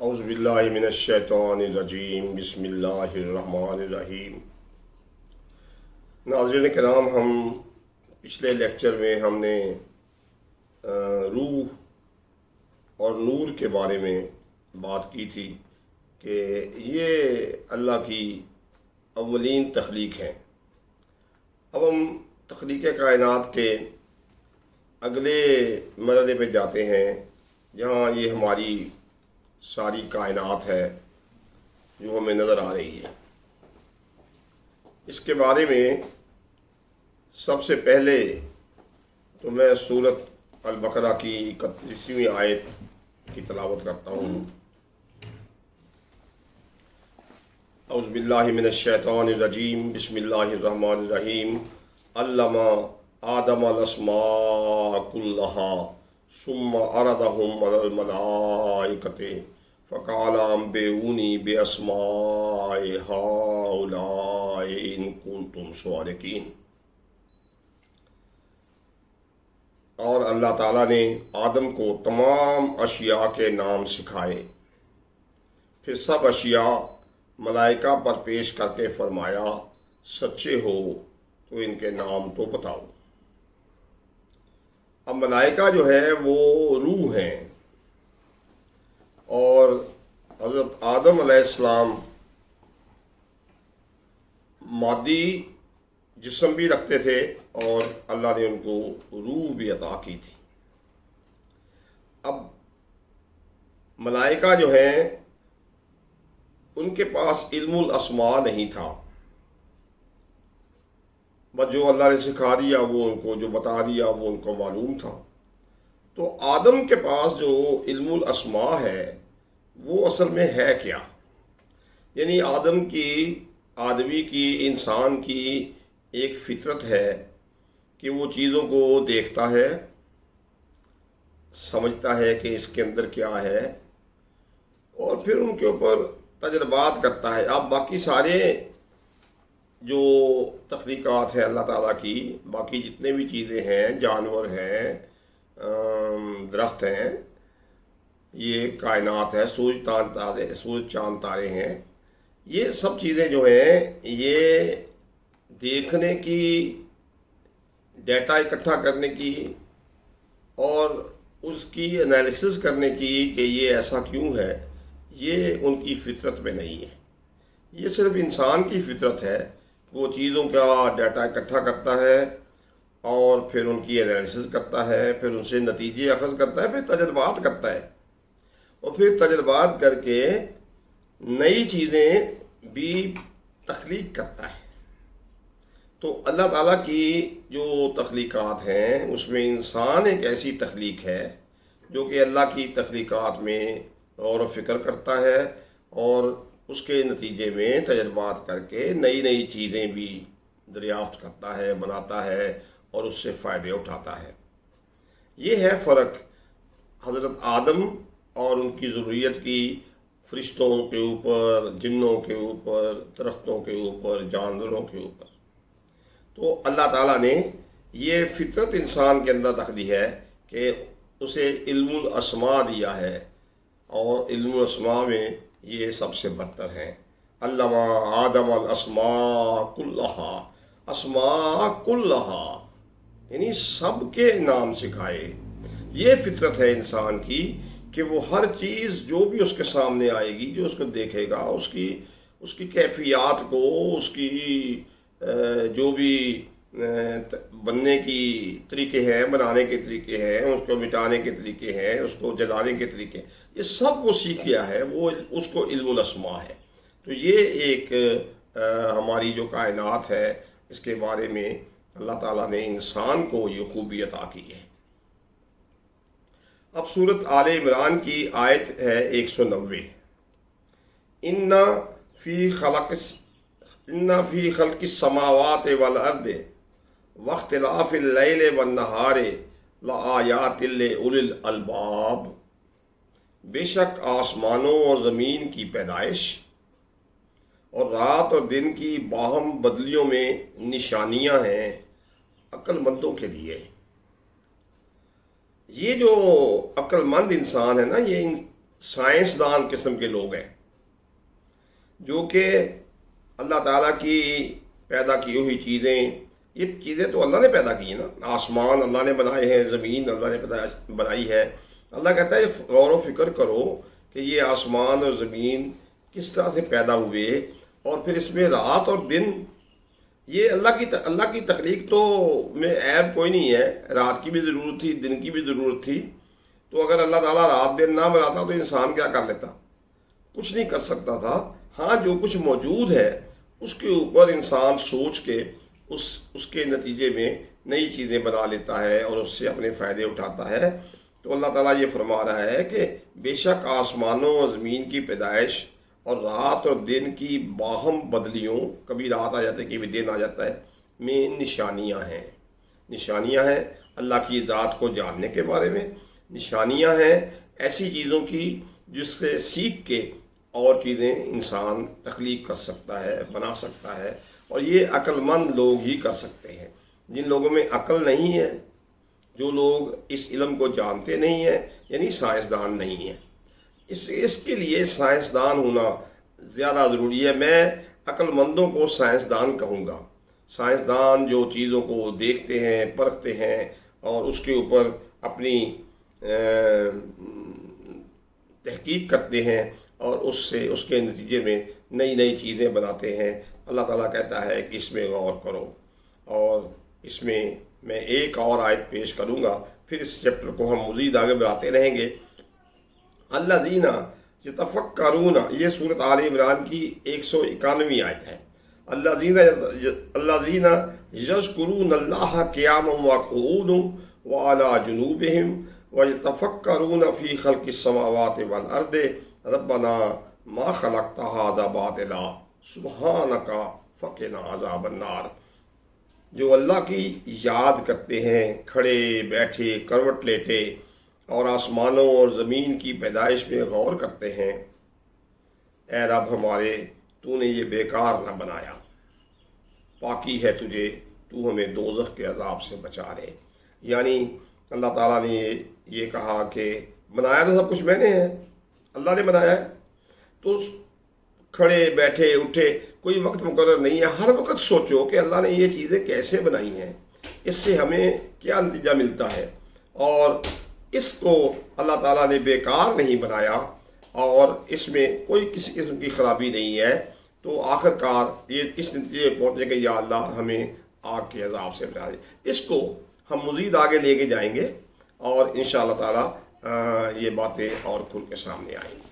اعوذ باللہ من الشیطان الرجیم بسم اللہ الرحمن الرحیم۔ ناظرین کرام، ہم پچھلے لیکچر میں ہم نے روح اور نور کے بارے میں بات کی تھی کہ یہ اللہ کی اولین تخلیق ہے۔ اب ہم تخلیق کائنات کے اگلے مرحلے پہ جاتے ہیں، جہاں یہ ہماری ساری کائنات ہے جو ہمیں نظر آ رہی ہے۔ اس کے بارے میں سب سے پہلے تو میں سورۃ البقرہ کی 31ویں آیت کی تلاوت کرتا ہوں۔ اعوذ باللہ من الشیطان الرجیم بسم اللہ الرحمن الرحیم۔ علم آدم الاسماء کلها ثم عرضهم على الملائکۃ فقال انبئونی باسماء ہؤلاء ان کنتم صادقین۔ اور اللہ تعالیٰ نے آدم کو تمام اشیاء کے نام سکھائے، پھر سب اشیاء ملائکہ پر پیش کر کے فرمایا، سچے ہو تو ان کے نام تو بتاؤ۔ اب ملائکہ جو ہے وہ روح ہیں، اور حضرت آدم علیہ السلام مادی جسم بھی رکھتے تھے اور اللہ نے ان کو روح بھی عطا کی تھی۔ اب ملائکہ جو ہیں ان کے پاس علم الاسماء نہیں تھا، بس جو اللہ نے سکھا دیا وہ ان کو، جو بتا دیا وہ ان کو معلوم تھا۔ تو آدم کے پاس جو علم الاسماء ہے وہ اصل میں ہے کیا؟ یعنی آدمی کی انسان کی ایک فطرت ہے کہ وہ چیزوں کو دیکھتا ہے، سمجھتا ہے کہ اس کے اندر کیا ہے، اور پھر ان کے اوپر تجربات کرتا ہے۔ اب باقی سارے جو تخلیقات ہیں اللہ تعالیٰ کی، باقی جتنے بھی چیزیں ہیں، جانور ہیں، درخت ہیں، یہ کائنات ہے، سورج چاند تارے ہیں، یہ سب چیزیں جو ہیں یہ دیکھنے کی، ڈیٹا اکٹھا کرنے کی اور اس کی انالیسس کرنے کی کہ یہ ایسا کیوں ہے، یہ ان کی فطرت میں نہیں ہے۔ یہ صرف انسان کی فطرت ہے، وہ چیزوں کا ڈیٹا اکٹھا کرتا ہے اور پھر ان کی انالیسس کرتا ہے، پھر ان سے نتیجے اخذ کرتا ہے، پھر تجربات کرتا ہے، اور پھر تجربات کر کے نئی چیزیں بھی تخلیق کرتا ہے۔ تو اللہ تعالیٰ کی جو تخلیقات ہیں اس میں انسان ایک ایسی تخلیق ہے جو کہ اللہ کی تخلیقات میں غور و فکر کرتا ہے، اور اس کے نتیجے میں تجربات کر کے نئی نئی چیزیں بھی دریافت کرتا ہے، بناتا ہے اور اس سے فائدے اٹھاتا ہے۔ یہ ہے فرق حضرت آدم اور ان کی ذریت کی فرشتوں کے اوپر، جنوں کے اوپر، درختوں کے اوپر، جانوروں کے اوپر۔ تو اللہ تعالیٰ نے یہ فطرت انسان کے اندر رکھ دی ہے کہ اسے علم الاسماء دیا ہے، اور علم الاسماء میں یہ سب سے برتر ہیں۔ علم آدم الاسماء کلہا، اسماء کلہا یعنی سب کے نام سکھائے۔ یہ فطرت ہے انسان کی کہ وہ ہر چیز جو بھی اس کے سامنے آئے گی، جو اس کو دیکھے گا، اس کی کیفیات کو، اس کی جو بھی بننے کی طریقے ہیں، بنانے کے طریقے ہیں، اس کو مٹانے کے طریقے ہیں، اس کو جلانے کے طریقے ہیں، یہ سب وہ سیکھ گیا ہے، وہ اس کو علم الاسماء ہے۔ تو یہ ایک ہماری جو کائنات ہے اس کے بارے میں اللہ تعالیٰ نے انسان کو یہ خوبی عطا کی ہے۔ اب سورۃ آل عمران کی آیت ہے 190۔ ان فی خلق السماوات والارض واختلاف اللیل والنہار لآیات لأولی الالباب۔ بے شک آسمانوں اور زمین کی پیدائش اور رات اور دن کی باہم بدلیوں میں نشانیاں ہیں عقل مندوں کے لیے۔ یہ جو عقل مند انسان ہے نا، یہ سائنسدان قسم کے لوگ ہیں جو کہ اللہ تعالیٰ کی پیدا کی ہوئی چیزیں، یہ چیزیں تو اللہ نے پیدا کی ہیں نا، آسمان اللہ نے بنائے ہیں، زمین اللہ نے بنائی ہے۔ اللہ کہتا ہے غور و فکر کرو کہ یہ آسمان اور زمین کس طرح سے پیدا ہوئے، اور پھر اس میں رات اور دن، یہ اللہ کی تخلیق تو میں عیب کوئی نہیں ہے، رات کی بھی ضرورت تھی، دن کی بھی ضرورت تھی، تو اگر اللہ تعالیٰ رات دن نہ بناتا تو انسان کیا کر لیتا؟ کچھ نہیں کر سکتا تھا۔ ہاں جو کچھ موجود ہے اس کے اوپر انسان سوچ کے اس کے نتیجے میں نئی چیزیں بنا لیتا ہے اور اس سے اپنے فائدے اٹھاتا ہے۔ تو اللہ تعالیٰ یہ فرما رہا ہے کہ بے شک آسمانوں اور زمین کی پیدائش اور رات اور دن کی باہم بدلیوں، کبھی رات آ جاتا ہے کبھی دن آ جاتا ہے، میں نشانیاں ہیں اللہ کی ذات کو جاننے کے بارے میں، نشانیاں ہیں ایسی چیزوں کی جس سے سیکھ کے اور چیزیں انسان تخلیق کر سکتا ہے، بنا سکتا ہے، اور یہ عقل مند لوگ ہی کر سکتے ہیں۔ جن لوگوں میں عقل نہیں ہے، جو لوگ اس علم کو جانتے نہیں ہیں، یعنی سائنسدان نہیں ہیں، اس کے لیے سائنسدان ہونا زیادہ ضروری ہے۔ میں عقل مندوں کو سائنسدان کہوں گا، سائنسدان جو چیزوں کو دیکھتے ہیں، پرکھتے ہیں اور اس کے اوپر اپنی تحقیق کرتے ہیں اور اس کے نتیجے میں نئی چیزیں بناتے ہیں۔ اللہ تعالیٰ کہتا ہے کہ اس میں غور کرو، اور اس میں میں ایک اور آیت پیش کروں گا، پھر اس چیپٹر کو ہم مزید آگے بڑھاتے رہیں گے۔ الذین یتفکرون، یہ سورۃ آل عمران کی 191ویں آیت ہے۔ الذین یذکرون اللہ قیاما وقعودا وعلی جنوبہم ویتفکرون فی خلق السماوات والارض ربنا ما خلقت ھذا باطلا سبحانک فقنا عذاب النار۔ جو اللہ کی یاد کرتے ہیں کھڑے بیٹھے کروٹ لیٹے، اور آسمانوں اور زمین کی پیدائش میں غور کرتے ہیں، اے رب ہمارے، تو نے یہ بیکار نہ بنایا، پاکی ہے تجھے، تو ہمیں دوزخ کے عذاب سے بچا لے۔ یعنی اللہ تعالیٰ نے یہ کہا کہ بنایا تو سب کچھ میں نے ہے، اللہ نے بنایا ہے، تو کھڑے بیٹھے اٹھے کوئی وقت مقرر نہیں ہے، ہر وقت سوچو کہ اللہ نے یہ چیزیں کیسے بنائی ہیں، اس سے ہمیں کیا نتیجہ ملتا ہے، اور اس کو اللہ تعالیٰ نے بیکار نہیں بنایا، اور اس میں کوئی کسی قسم کی خرابی نہیں ہے۔ تو آخر کار یہ اس نتیجے پہنچے کہ یا اللہ ہمیں آگ کے عذاب سے بچا دے۔ اس کو ہم مزید آگے لے کے جائیں گے، اور انشاءاللہ تعالیٰ یہ باتیں اور کھل کے سامنے آئیں گی۔